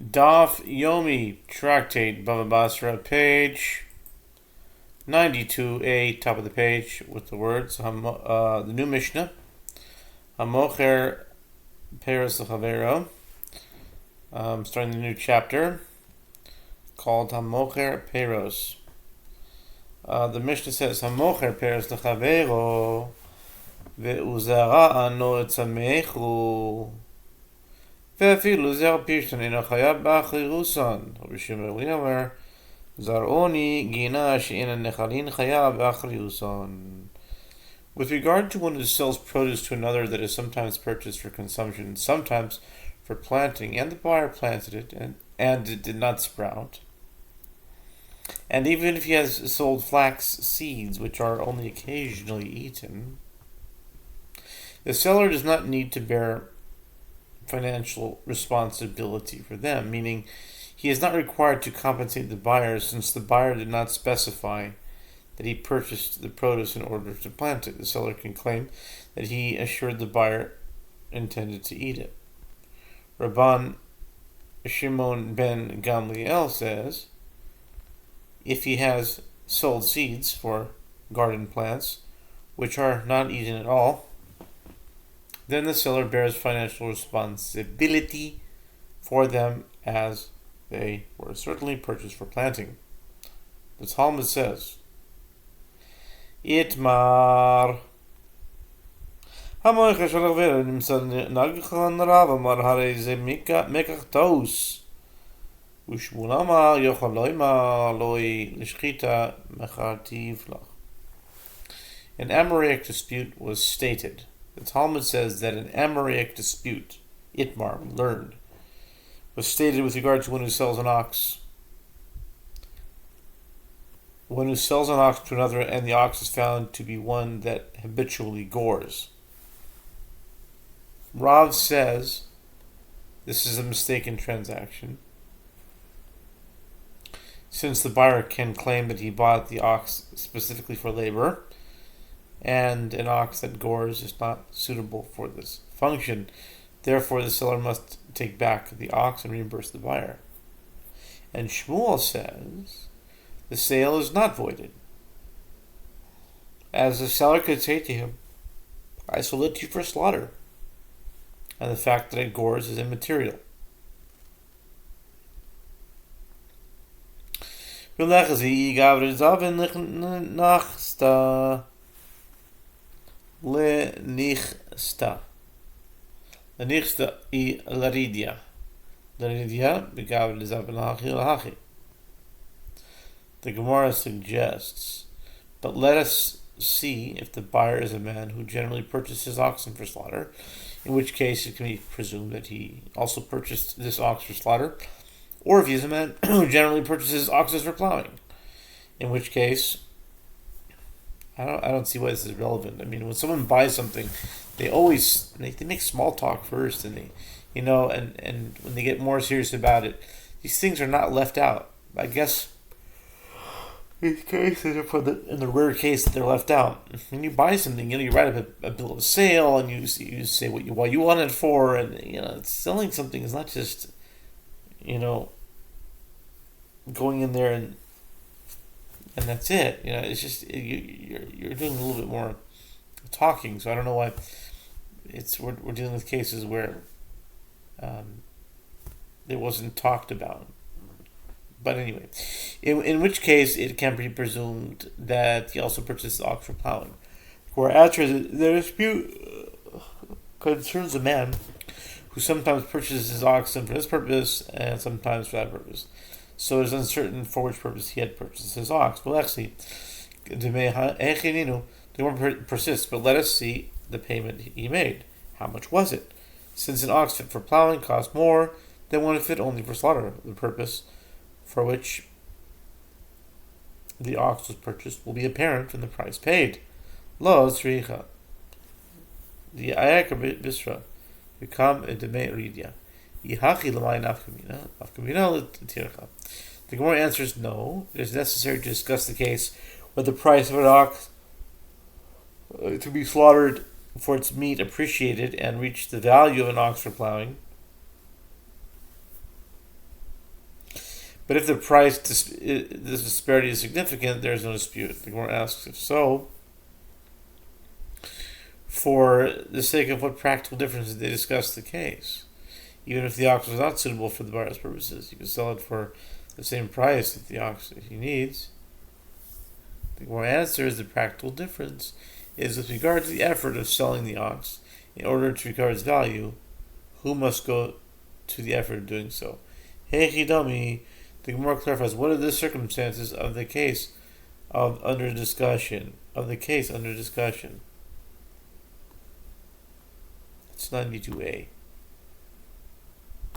Daf Yomi Tractate Bava Batra, page 92a, top of the page, with the words, the new Mishnah, Hamocher Peros L'Chavero, starting the new chapter, called Hamocher Peros. The Mishnah says, Hamocher Peros L'Chavero, Ve'uzara ano etzamechu, ואפילו זר פירשן אינו חייב באחרירוסון. רבי שמעון בן גמליאל אומר, זרעוני גינה שאין הנחלין חייב באחרירוסון. With regard to one who sells produce to another that is sometimes purchased for consumption, sometimes for planting, and the buyer planted it, and it did not sprout, and even if he has sold flax seeds which are only occasionally eaten, the seller does not need to bear financial responsibility for them, meaning he is not required to compensate the buyer, since the buyer did not specify that he purchased the produce in order to plant it. The seller can claim that he assured the buyer intended to eat it. Rabban Shimon ben Gamliel says, if he has sold seeds for garden plants which are not eaten at all, then the seller bears financial responsibility for them, as they were certainly purchased for planting. The Talmud says, Itmar Hamoicha Shalachvera Nimsan Nagchan Rav Amar Hareze Mekach Taus Ushmunama Yochaloima Loi Lishchita Mechartiv Lach. An Amoraic dispute was stated. The Talmud says that an Amoraic dispute, Itmar, we learned, was stated with regard to one who sells an ox. One who sells an ox to another, and the ox is found to be one that habitually gores. Rav says this is a mistaken transaction, since the buyer can claim that he bought the ox specifically for labor, and an ox that gores is not suitable for this function. Therefore, the seller must take back the ox and reimburse the buyer. And Shmuel says the sale is not voided, as the seller could say to him, I sold it to you for slaughter, and the fact that it gores is immaterial. Lenichsta. Lenichsta I laridia. Laridia begav lezav lahachi. The Gemara suggests, but let us see if the buyer is a man who generally purchases oxen for slaughter, in which case it can be presumed that he also purchased this ox for slaughter, or if he is a man who generally purchases oxen for plowing, in which case I don't see why this is relevant. I mean, when someone buys something, they make small talk first, and and when they get more serious about it, these things are not left out. I guess these cases are in the rare case that they're left out. When you buy something, you write up a bill of sale, and you say what you want it for, and selling something is not just going in there and that's it. It's just you're doing a little bit more talking. So I don't know why we're dealing with cases where it wasn't talked about. But anyway, in which case it can be presumed that he also purchased the ox for plowing. Whereas the dispute concerns a man who sometimes purchases his oxen for this purpose and sometimes for that purpose. So it is uncertain for which purpose he had purchased his ox. Well, actually, the one persists, but let us see the payment he made. How much was it? Since an ox fit for plowing cost more than one fit only for slaughter, the purpose for which the ox was purchased will be apparent from the price paid. Lo tzricha. The ayak bisra become a demei ridia. The Gemara answers no. It is necessary to discuss the case where the price of an ox to be slaughtered for its meat appreciated and reached the value of an ox for plowing, But if the price the disparity is significant, there is no dispute. The Gemara asks, if so, for the sake of what practical difference did they discuss the case? Even if the ox was not suitable for the buyer's purposes, you could sell it for the same price that the ox that he needs. The Gemara answers, the practical difference is with regard to the effort of selling the ox in order to recover its value, who must go to the effort of doing so? Heichidami, the Gemara clarifies, what are the circumstances of the case under discussion? It's 92a.